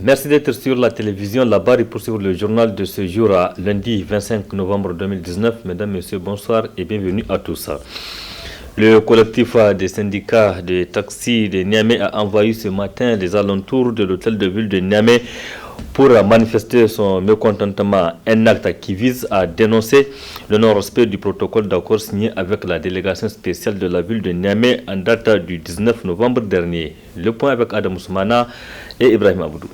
Merci d'être sur la télévision. La barre est pour suivre le journal de ce jour à lundi 25 novembre 2019. Mesdames, Messieurs, bonsoir et bienvenue à tous. Le collectif des syndicats de taxis de Niamey a envahi ce matin les alentours de l'hôtel de ville de Niamey pour manifester son mécontentement, un acte qui vise à dénoncer le non-respect du protocole d'accord signé avec la délégation spéciale de la ville de Niamey en date du 19 novembre dernier. Le point avec Adam Ousmana et Ibrahim Aboudou.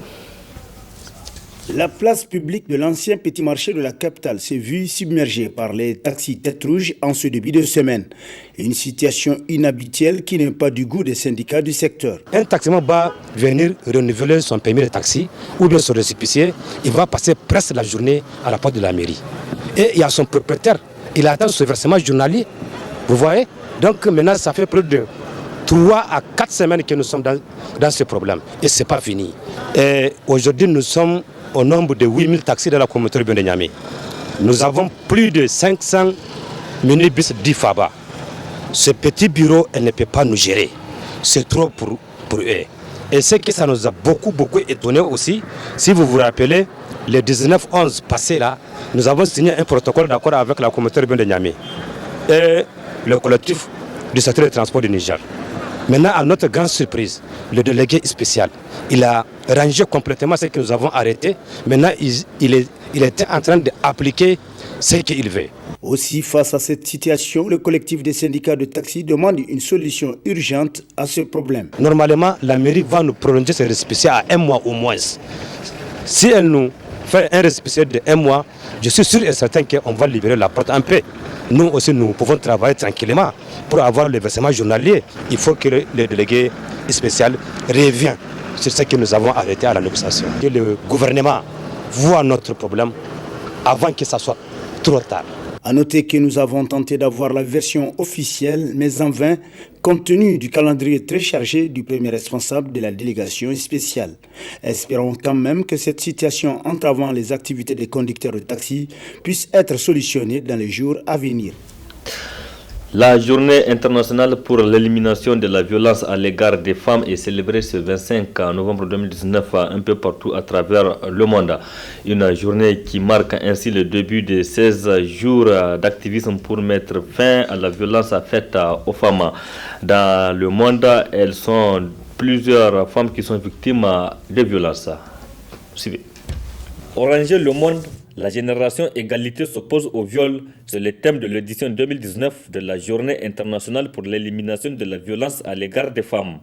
La place publique de l'ancien petit marché de la capitale s'est vue submergée par les taxis tête rouge en ce début de semaine. Une situation inhabituelle qui n'est pas du goût des syndicats du secteur. Un taximan va venir renouveler son permis de taxi ou bien son récépissé. Il va passer presque la journée à la porte de la mairie. Et il y a son propriétaire. Il attend ce versement journalier. Vous voyez? Donc maintenant, ça fait plus de 3 à 4 semaines que nous sommes dans ce problème. Et ce n'est pas fini. Et aujourd'hui, nous sommes au nombre de 8000 taxis dans la communauté urbaine de Niamey. Nous avons plus de 500 minibus d'IFABA. Ce petit bureau, elle ne peut pas nous gérer. C'est trop pour eux. Et ce que ça nous a beaucoup étonné aussi, si vous vous rappelez, le 19-11 passé là, nous avons signé un protocole d'accord avec la communauté urbaine de Niamey et le collectif du secteur des transports du Niger. Maintenant, à notre grande surprise, le délégué spécial, il a rangé complètement ce que nous avons arrêté. Maintenant, il était en train d'appliquer ce qu'il veut. Aussi, face à cette situation, le collectif des syndicats de taxi demande une solution urgente à ce problème. Normalement, la mairie va nous prolonger ce récépissé à 1 mois au moins. Si elle nous fait un récépissé de 1 mois, je suis sûr et certain qu'on va libérer la porte en paix. Nous aussi, nous pouvons travailler tranquillement pour avoir le versement journalier. Il faut que le délégué spécial revienne sur ce que nous avons arrêté à la négociation. Que le gouvernement voit notre problème avant que ça soit trop tard. A noter que nous avons tenté d'avoir la version officielle, mais en vain, compte tenu du calendrier très chargé du premier responsable de la délégation spéciale. Espérons quand même que cette situation entravant les activités des conducteurs de taxi puisse être solutionnée dans les jours à venir. La journée internationale pour l'élimination de la violence à l'égard des femmes est célébrée ce 25 novembre 2019 un peu partout à travers le monde. Une journée qui marque ainsi le début de 16 jours d'activisme pour mettre fin à la violence faite aux femmes. Dans le monde, elles sont plusieurs femmes qui sont victimes de violences. Suivez. Oranger le monde. La génération égalité s'oppose au viol, c'est le thème de l'édition 2019 de la Journée internationale pour l'élimination de la violence à l'égard des femmes.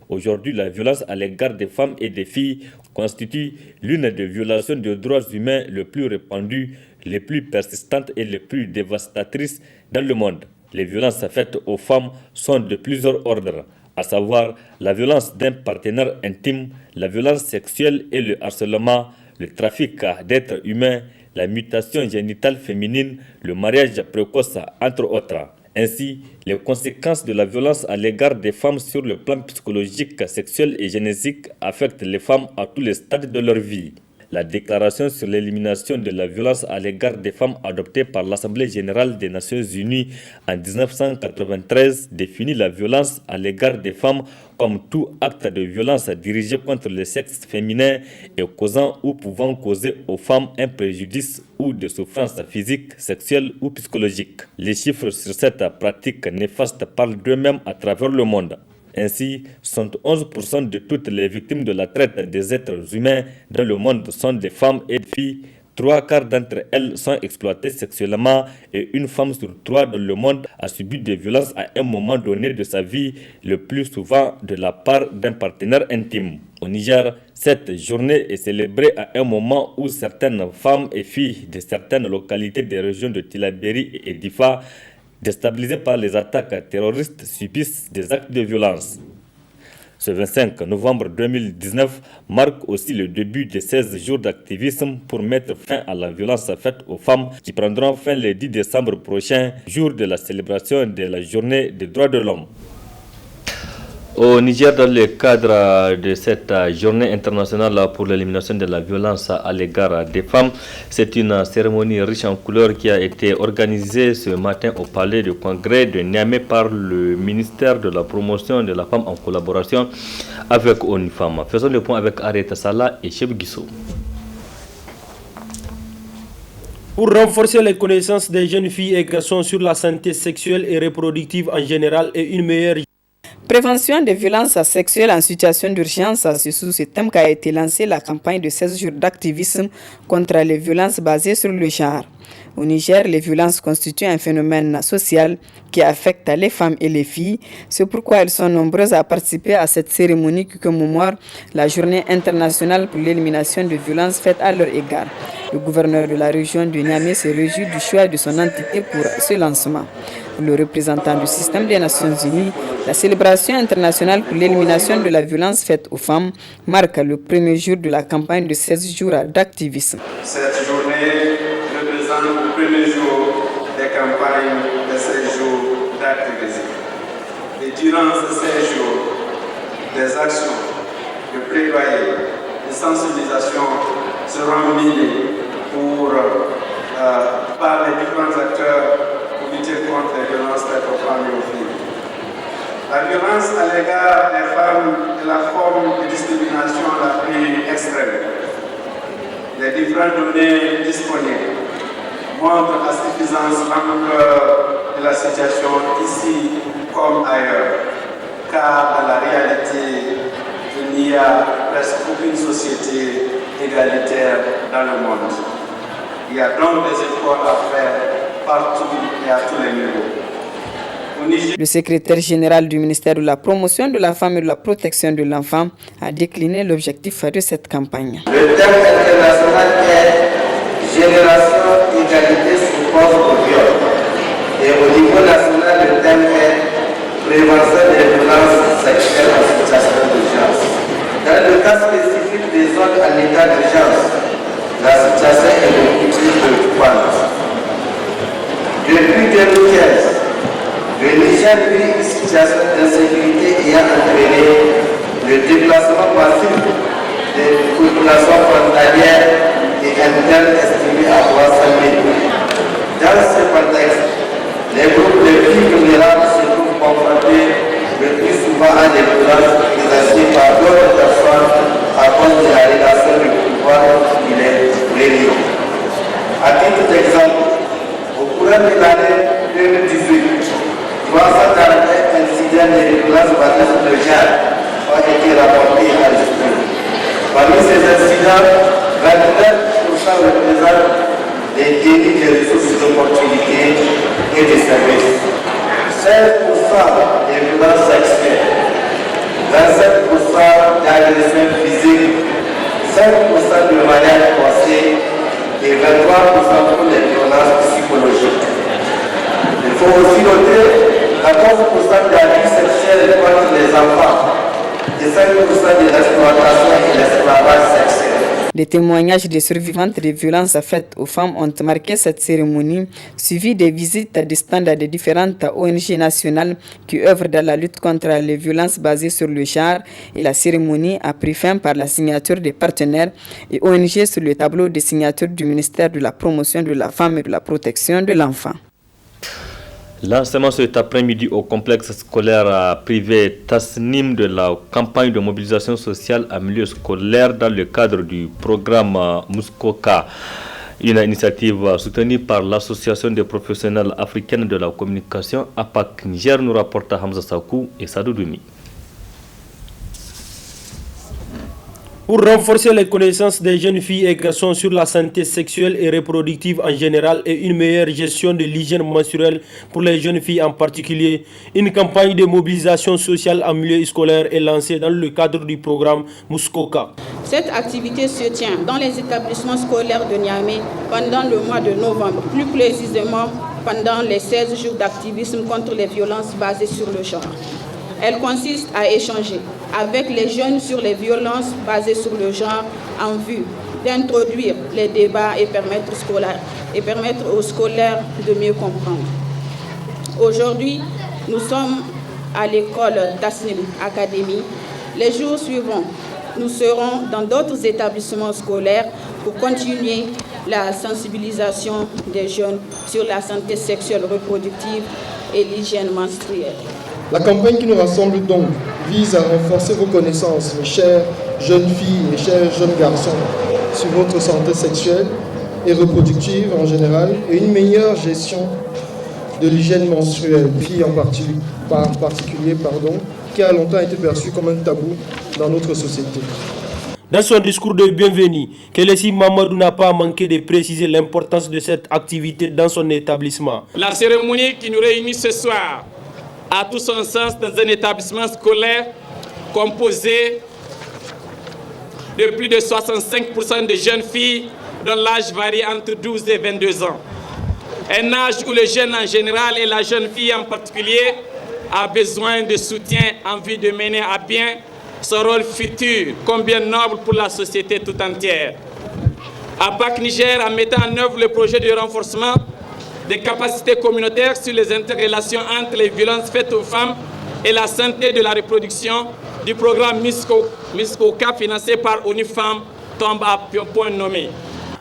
Aujourd'hui, la violence à l'égard des femmes et des filles constitue l'une des violations des droits humains les plus répandues, les plus persistantes et les plus dévastatrices dans le monde. Les violences faites aux femmes sont de plusieurs ordres, à savoir la violence d'un partenaire intime, la violence sexuelle et le harcèlement, le trafic d'êtres humains, la mutation génitale féminine, le mariage précoce, entre autres. Ainsi, les conséquences de la violence à l'égard des femmes sur le plan psychologique, sexuel et génétique affectent les femmes à tous les stades de leur vie. La déclaration sur l'élimination de la violence à l'égard des femmes adoptée par l'Assemblée générale des Nations unies en 1993 définit la violence à l'égard des femmes comme tout acte de violence dirigé contre le sexe féminin et causant ou pouvant causer aux femmes un préjudice ou des souffrances physiques, sexuelles ou psychologiques. Les chiffres sur cette pratique néfaste parlent d'eux-mêmes à travers le monde. Ainsi, 71% de toutes les victimes de la traite des êtres humains dans le monde sont des femmes et des filles. 3/4 d'entre elles sont exploitées sexuellement et une femme sur 3 dans le monde a subi des violences à un moment donné de sa vie, le plus souvent de la part d'un partenaire intime. Au Niger, cette journée est célébrée à un moment où certaines femmes et filles de certaines localités des régions de Tillabéri et Difa, déstabilisées par les attaques terroristes, subissent des actes de violence. Ce 25 novembre 2019 marque aussi le début de 16 jours d'activisme pour mettre fin à la violence faite aux femmes qui prendront fin le 10 décembre prochain, jour de la célébration de la journée des droits de l'homme. Au Niger, dans le cadre de cette journée internationale pour l'élimination de la violence à l'égard des femmes, c'est une cérémonie riche en couleurs qui a été organisée ce matin au palais de congrès de Niamey par le ministère de la promotion de la femme en collaboration avec ONU Femmes. Faisons le point avec Areta Salah et Cheb Guissou. Pour renforcer les connaissances des jeunes filles et garçons sur la santé sexuelle et reproductive en général et une meilleure prévention des violences sexuelles en situation d'urgence, c'est sous ce thème qu'a été lancée la campagne de 16 jours d'activisme contre les violences basées sur le genre. Au Niger, les violences constituent un phénomène social qui affecte les femmes et les filles. C'est pourquoi elles sont nombreuses à participer à cette cérémonie qui commémore la journée internationale pour l'élimination des violences faites à leur égard. Le gouverneur de la région de Niamey se réjouit du choix de son entité pour ce lancement. Pour le représentant du système des Nations Unies, la célébration internationale pour l'élimination de la violence faite aux femmes marque le premier jour de la campagne de 16 jours d'activisme. Cette journée représente le premier jour des campagnes de 16 jours d'activisme. Et durant ces 16 jours, des actions de plaidoyer, de sensibilisation seront menées par les différents acteurs pour lutter contre les violences faites aux femmes et aux filles. La violence à l'égard des femmes est la forme de discrimination la plus extrême. Les différentes données disponibles montrent la suffisance l'ampleur de la situation ici comme ailleurs, car dans la réalité, il n'y a presque aucune société égalitaire dans le monde. Il y a donc des efforts à faire partout et à tous les niveaux. Le secrétaire général du ministère de la Promotion de la Femme et de la Protection de l'Enfant a décliné l'objectif de cette campagne. Le thème international est Génération Égalité sous cause au viol. Et au niveau national, le thème est Prévention des violences sexuelles en situation d'urgence. Dans le cas spécifique des zones en état d'urgence, la situation est beaucoup plus préoccupante. Depuis 2015, le Niger vit une situation d'insécurité ayant entraîné le déplacement massif des populations frontalières et internes estimées à 300 000. Dans ce contexte, les groupes de filles vulnérables se trouvent confrontés le plus souvent à des violences exercées par d'autres personnes à cause de la relation de pouvoir qui les réunit. À titre d'exemple, au cours de l'année 2018, 341 incidents de violences basées sur le genre ont été rapportés à l'esprit. Parmi ces incidents, 29% représentent des délits de ressources d'opportunité et de services. 16% des violences sexuelles, 27% d'agressions physiques, 5% de mariage forcé et 23% pour les violences psychologiques. Il faut aussi noter 14% d'abus sexuels contre les enfants et 5% de l'exploitation et l'esclavage sexuel. Les témoignages des survivantes des violences faites aux femmes ont marqué cette cérémonie, suivie des visites à des stands des différentes ONG nationales qui œuvrent dans la lutte contre les violences basées sur le genre, et la cérémonie a pris fin par la signature des partenaires et ONG sur le tableau de signature du ministère de la Promotion de la Femme et de la Protection de l'Enfant. Lancement cet après-midi au complexe scolaire privé Tasnim de la campagne de mobilisation sociale en milieu scolaire dans le cadre du programme Muskoka. Une initiative soutenue par l'Association des professionnels africaines de la communication APAC Niger, nous rapporte Hamza Sakou et Sadou Doumi. Pour renforcer les connaissances des jeunes filles et garçons sur la santé sexuelle et reproductive en général et une meilleure gestion de l'hygiène menstruelle pour les jeunes filles en particulier, une campagne de mobilisation sociale en milieu scolaire est lancée dans le cadre du programme Muskoka. Cette activité se tient dans les établissements scolaires de Niamey pendant le mois de novembre, plus précisément pendant les 16 jours d'activisme contre les violences basées sur le genre. Elle consiste à échanger avec les jeunes sur les violences basées sur le genre en vue d'introduire les débats et permettre aux scolaires de mieux comprendre. Aujourd'hui, nous sommes à l'école Tasnim Academy. Les jours suivants, nous serons dans d'autres établissements scolaires pour continuer la sensibilisation des jeunes sur la santé sexuelle reproductive et l'hygiène menstruelle. La campagne qui nous rassemble donc vise à renforcer vos connaissances, mes chères jeunes filles, mes chers jeunes garçons, sur votre santé sexuelle et reproductive en général et une meilleure gestion de l'hygiène menstruelle, filles en particulier, qui a longtemps été perçue comme un tabou dans notre société. Dans son discours de bienvenue, Kelesi Mamadou n'a pas manqué de préciser l'importance de cette activité dans son établissement. La cérémonie qui nous réunit ce soir a tout son sens dans un établissement scolaire composé de plus de 65% de jeunes filles dont l'âge varie entre 12 et 22 ans. Un âge où le jeune en général et la jeune fille en particulier a besoin de soutien en vue de mener à bien son rôle futur, combien noble pour la société tout entière. APAC Niger, en mettant en œuvre le projet de renforcement des capacités communautaires sur les interrelations entre les violences faites aux femmes et la santé de la reproduction du programme MISCOCA financé par ONU Femmes, tombe à point nommé.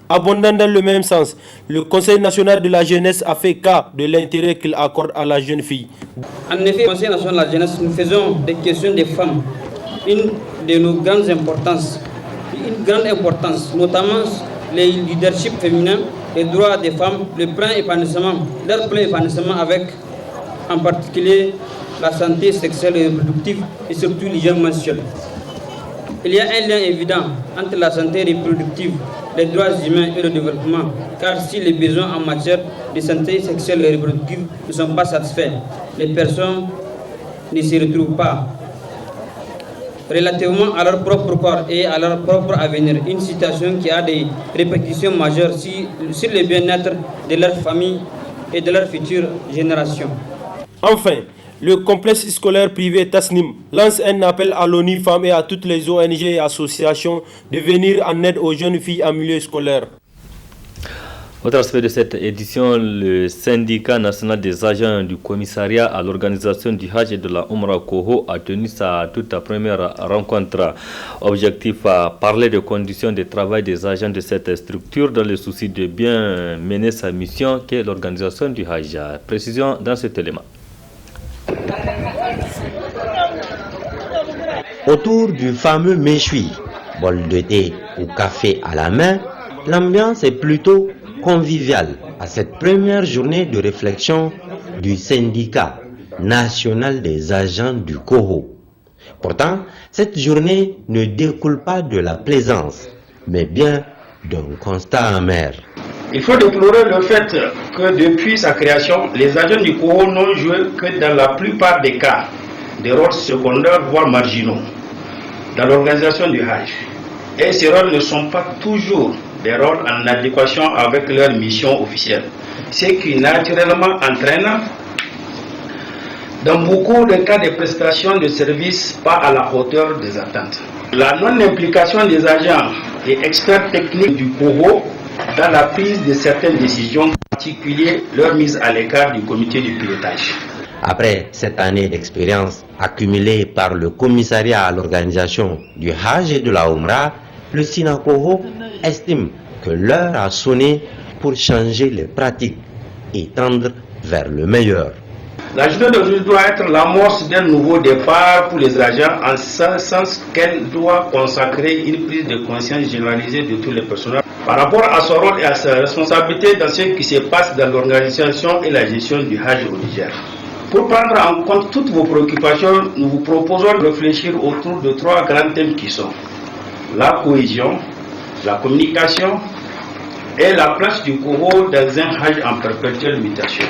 Abondant dans le même sens, le Conseil national de la jeunesse a fait cas de l'intérêt qu'il accorde à la jeune fille. En effet, au Conseil national de la jeunesse, nous faisons des questions des femmes une de nos grandes importances, notamment les leaderships féminins, les droits des femmes, leur plein épanouissement avec en particulier la santé sexuelle et reproductive et surtout l'hygiène menstruelle. Il y a un lien évident entre la santé reproductive, les droits humains et le développement, car si les besoins en matière de santé sexuelle et reproductive ne sont pas satisfaits, les personnes ne se retrouvent pas relativement à leur propre corps et à leur propre avenir, une situation qui a des répercussions majeures sur le bien-être de leur famille et de leurs futures générations. Enfin, le complexe scolaire privé Tasnim lance un appel à l'ONU Femmes et à toutes les ONG et associations de venir en aide aux jeunes filles en milieu scolaire. Autre aspect de cette édition, le syndicat national des agents du commissariat à l'organisation du Hajj et de la Umrah Koho a tenu sa toute première rencontre. Objectif à parler des conditions de travail des agents de cette structure dans le souci de bien mener sa mission qu'est l'organisation du Hajj. Précision dans cet élément. Autour du fameux méchoui, bol de thé ou café à la main, l'ambiance est plutôt conviviale à cette première journée de réflexion du syndicat national des agents du Koho. Pourtant, cette journée ne découle pas de la plaisance, mais bien d'un constat amer. Il faut déplorer le fait que depuis sa création, les agents du Koho n'ont joué que dans la plupart des cas des rôles secondaires voire marginaux dans l'organisation du Hajj. Et ces rôles ne sont pas toujours des rôles en adéquation avec leur mission officielle, ce qui naturellement entraîne dans beaucoup de cas des prestations de services pas à la hauteur des attentes. La non-implication des agents et experts techniques du Koho dans la prise de certaines décisions, en particulier leur mise à l'écart du comité de pilotage. Après cette année d'expérience accumulée par le commissariat à l'organisation du Hajj et de la Umrah, le SINAKOHO estime que l'heure a sonné pour changer les pratiques et tendre vers le meilleur. La journée d'aujourd'hui doit être l'amorce d'un nouveau départ pour les agents, en ce sens qu'elle doit consacrer une prise de conscience généralisée de tous les personnels par rapport à son rôle et à sa responsabilité dans ce qui se passe dans l'organisation et la gestion du Hajj au Niger. Pour prendre en compte toutes vos préoccupations, nous vous proposons de réfléchir autour de 3 grands thèmes qui sont la cohésion, la communication et la place du Koho dans un Hajj en perpétuelle mutation.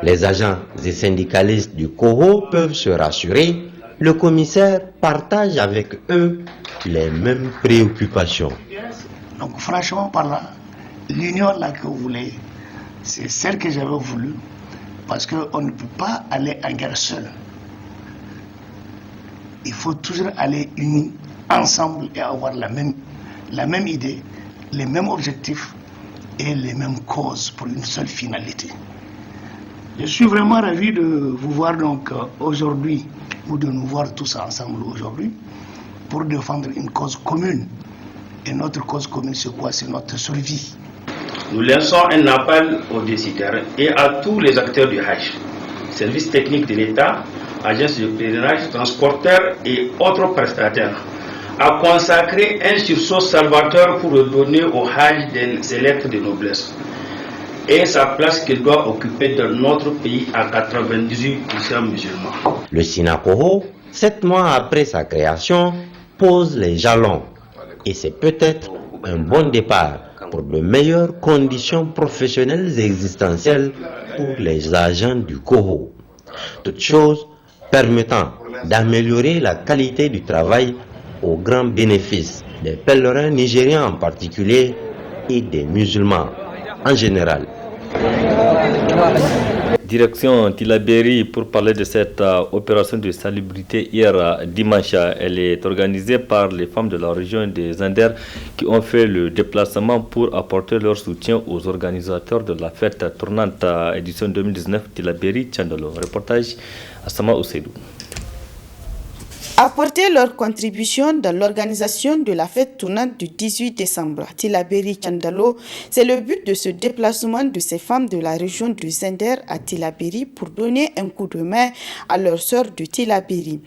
Les agents et syndicalistes du Koho peuvent se rassurer, le commissaire partage avec eux les mêmes préoccupations. Donc franchement parlant, l'union là que vous voulez, c'est celle que j'avais voulu, parce qu'on ne peut pas aller en guerre seul. Il faut toujours aller unis ensemble et avoir la même idée, les mêmes objectifs et les mêmes causes pour une seule finalité. Je suis vraiment ravi de vous voir donc aujourd'hui, ou de nous voir tous ensemble aujourd'hui, pour défendre une cause commune. Et notre cause commune, c'est quoi? C'est notre survie. Nous lançons un appel aux décideurs et à tous les acteurs du Hajj, services techniques de l'État, agences de pèlerinage, transporteurs et autres prestataires, à consacrer un sursaut salvateur pour redonner au Hajj ses lettres de noblesse et sa place qu'il doit occuper dans notre pays à 98% musulmans. Le Sinakoho, 7 mois après sa création, pose les jalons et c'est peut-être un bon départ pour de meilleures conditions professionnelles et existentielles pour les agents du Koho. Toutes choses permettant d'améliorer la qualité du travail au grand bénéfice des pèlerins nigériens en particulier et des musulmans en général. Direction Tillabéri pour parler de cette opération de salubrité hier dimanche. Elle est organisée par les femmes de la région des Anders qui ont fait le déplacement pour apporter leur soutien aux organisateurs de la fête tournante édition 2019 Tillabéri Tchandalo. Reportage Assama Ousseidou. Apporter leur contribution dans l'organisation de la fête tournante du 18 décembre. Tillabéri Tchandalo, c'est le but de ce déplacement de ces femmes de la région du Zender à Tillabéri pour donner un coup de main à leurs sœurs de Tillabéri.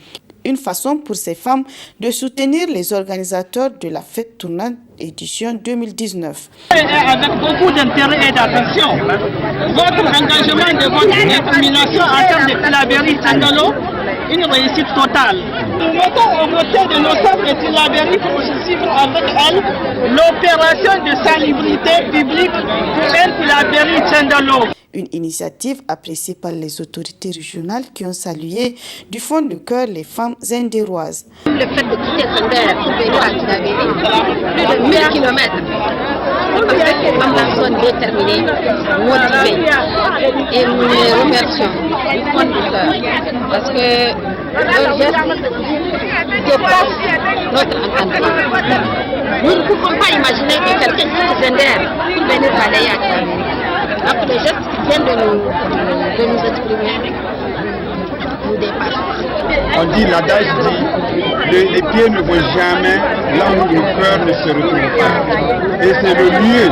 Une façon pour ces femmes de soutenir les organisateurs de la fête tournante édition 2019. Avec beaucoup d'intérêt et d'attention, votre engagement de votre détermination en termes de Tillabéri Tchandalo, une réussite totale. Nous mettons au côté de nos sœurs de Tillabéri pour suivre avec elles l'opération de salubrité publique pour Tillabéri Tchandalo. Une initiative appréciée par les autorités régionales qui ont salué du fond du cœur les femmes zendéroises. Le fait de quitter Zender pour venir à Tillabéri, plus de 1000 km, parce que ces femmes sont déterminées, motivées. Et nous les remercions du fond du cœur, parce que leur geste dépasse notre entendement. Nous ne pouvons pas imaginer que quelqu'un quitte Zender pour venir balayer à Tillabéri. Après le geste qui vient de nous exprimer, nous dépasse. On dit, l'adage dit, les pieds ne vont jamais là où le cœur ne se retrouve pas. Et c'est le lieu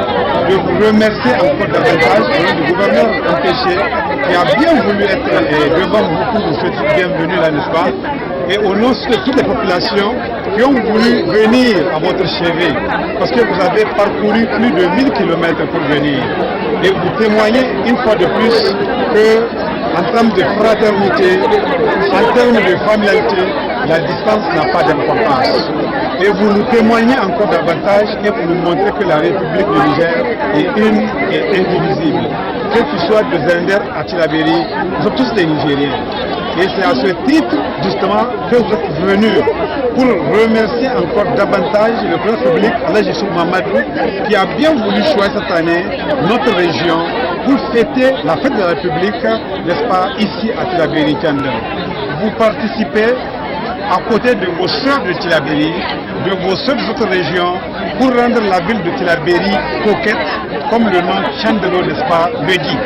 de vous remercier encore davantage au nom du gouverneur empêché qui a bien voulu être devant vous pour vous souhaiter bienvenue là, n'est-ce pas? Et au nom de toutes les populations qui ont voulu venir à votre chevet, parce que vous avez parcouru plus de 1000 km pour venir. Et vous témoignez une fois de plus que, en termes de fraternité, en termes de familialité, la distance n'a pas d'importance. Et vous nous témoignez encore davantage et vous nous montrez que la République du Niger est une et indivisible. Que tu sois de Zender à Tillabéri, nous sommes tous des Nigériens. Et c'est à ce titre, justement, que vous êtes venus pour remercier encore davantage le président public, Alhaji Issoufou Mahamadou, qui a bien voulu choisir cette année notre région pour fêter la fête de la République, n'est-ce pas, ici à Tillabéri Tchandalo. Vous participez à côté de vos sœurs de Tillabéri, de vos sœurs de votre région, pour rendre la ville de Tillabéri coquette, comme le nom Tchandalo, n'est-ce pas, le dit.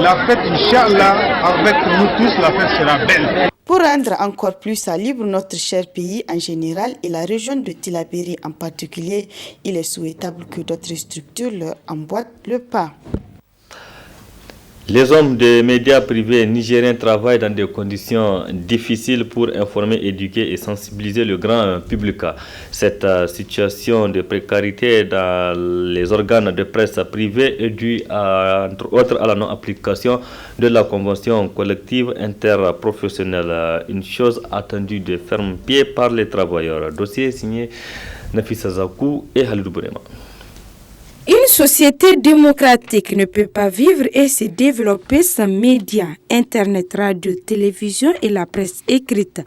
La fête, Inch'Allah, avec nous tous, la fête sera belle. Pour rendre encore plus libre notre cher pays en général et la région de Tillabéri en particulier, il est souhaitable que d'autres structures leur emboîtent le pas. Les hommes des médias privés nigériens travaillent dans des conditions difficiles pour informer, éduquer et sensibiliser le grand public. Cette situation de précarité dans les organes de presse privés est due entre autres à la non-application de la convention collective interprofessionnelle, une chose attendue de ferme pied par les travailleurs. Dossier signé Nafisa Zakou et Halidou Bourema. Une société démocratique ne peut pas vivre et se développer sans médias, Internet, radio, télévision et la presse écrite.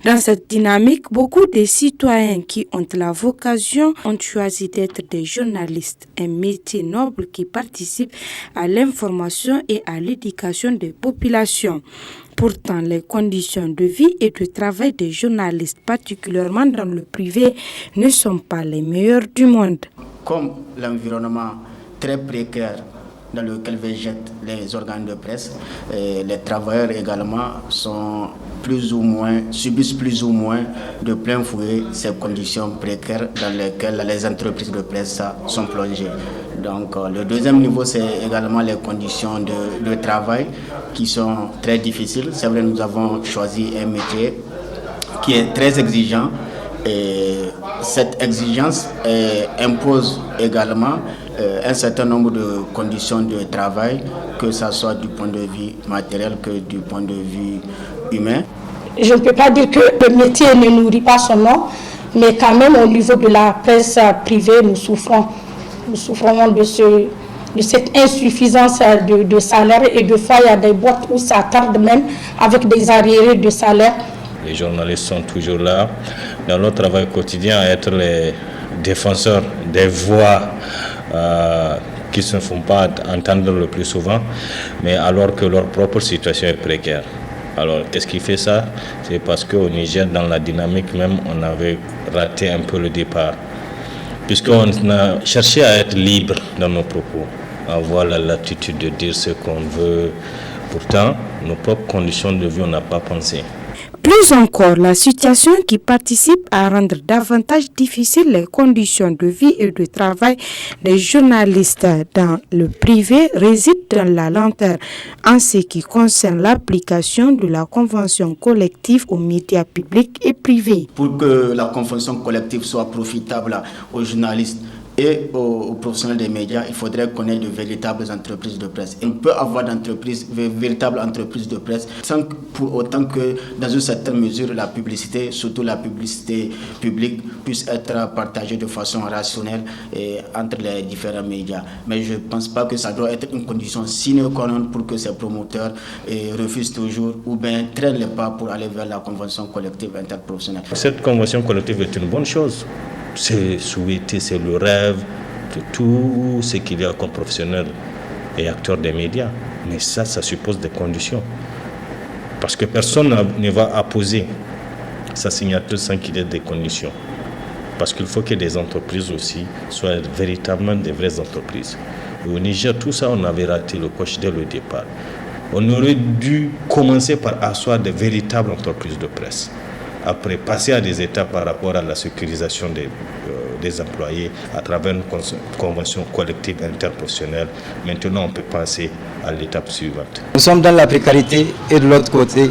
Dans cette dynamique, beaucoup de citoyens qui ont la vocation ont choisi d'être des journalistes, un métier noble qui participe à l'information et à l'éducation des populations. Pourtant, les conditions de vie et de travail des journalistes, particulièrement dans le privé, ne sont pas les meilleures du monde. Comme l'environnement très précaire dans lequel végètent les organes de presse. Et les travailleurs également subissent plus ou moins de plein fouet ces conditions précaires dans lesquelles les entreprises de presse sont plongées. Donc le deuxième niveau, c'est également les conditions de travail qui sont très difficiles. C'est vrai, nous avons choisi un métier qui est très exigeant et cette exigence impose également un certain nombre de conditions de travail, que ce soit du point de vue matériel que du point de vue humain. Je ne peux pas dire que le métier ne nourrit pas son nom, mais quand même au niveau de la presse privée, nous souffrons de cette insuffisance de salaire, et de fois il y a des boîtes où ça tarde même avec des arriérés de salaire. Les journalistes sont toujours là dans leur travail quotidien à être les défenseurs des voix qui ne se font pas entendre le plus souvent, mais alors que leur propre situation est précaire. Alors, qu'est-ce qui fait ça? C'est parce qu'au Niger, dans la dynamique même, on avait raté un peu le départ. Puisqu'on a cherché à être libre dans nos propos, à avoir la latitude de dire ce qu'on veut. Pourtant, nos propres conditions de vie, on n'a pas pensé. Plus encore, la situation qui participe à rendre davantage difficiles les conditions de vie et de travail des journalistes dans le privé réside dans la lenteur en ce qui concerne l'application de la convention collective aux médias publics et privés. Pour que la convention collective soit profitable aux journalistes et aux professionnels des médias, il faudrait connaître de véritables entreprises de presse. On peut avoir de véritables entreprises de presse sans pour autant que, dans une certaine mesure, la publicité, surtout la publicité publique, puisse être partagée de façon rationnelle entre les différents médias. Mais je ne pense pas que ça doit être une condition sine qua non pour que ces promoteurs refusent toujours ou bien traînent les pas pour aller vers la convention collective interprofessionnelle. Cette convention collective est une bonne chose. C'est souhaité, c'est le rêve de tout ce qu'il y a comme professionnels et acteurs des médias. Mais ça suppose des conditions. Parce que personne ne va apposer sa signature sans qu'il y ait des conditions. Parce qu'il faut que des entreprises aussi soient véritablement des vraies entreprises. Et au Niger, tout ça, on avait raté le coche dès le départ. On aurait dû commencer par asseoir de véritables entreprises de presse. Après, passer à des étapes par rapport à la sécurisation des employés à travers une convention collective interprofessionnelle. Maintenant, on peut passer à l'étape suivante. Nous sommes dans la précarité et de l'autre côté,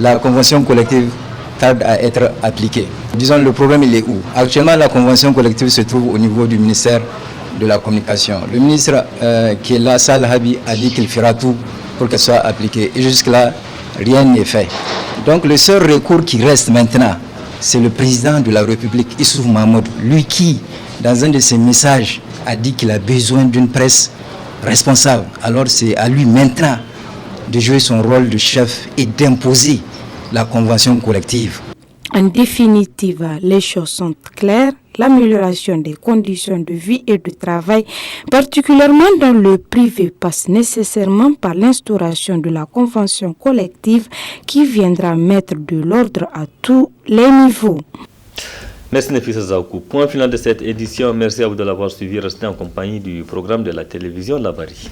la convention collective tarde à être appliquée. Disons, le problème, il est où? Actuellement, la convention collective se trouve au niveau du ministère de la Communication. Le ministre qui est là, Sal Habi, a dit qu'il fera tout pour qu'elle soit appliquée. Et jusque-là, rien n'est fait. Donc le seul recours qui reste maintenant, c'est le président de la République, Issoufou Mahamadou, lui qui, dans un de ses messages, a dit qu'il a besoin d'une presse responsable. Alors c'est à lui maintenant de jouer son rôle de chef et d'imposer la convention collective. En définitive, les choses sont claires. L'amélioration des conditions de vie et de travail, particulièrement dans le privé, passe nécessairement par l'instauration de la convention collective qui viendra mettre de l'ordre à tous les niveaux. Merci Nefissa Zaoukou. Point final de cette édition. Merci à vous de l'avoir suivi. Restez en compagnie du programme de la télévision Labari.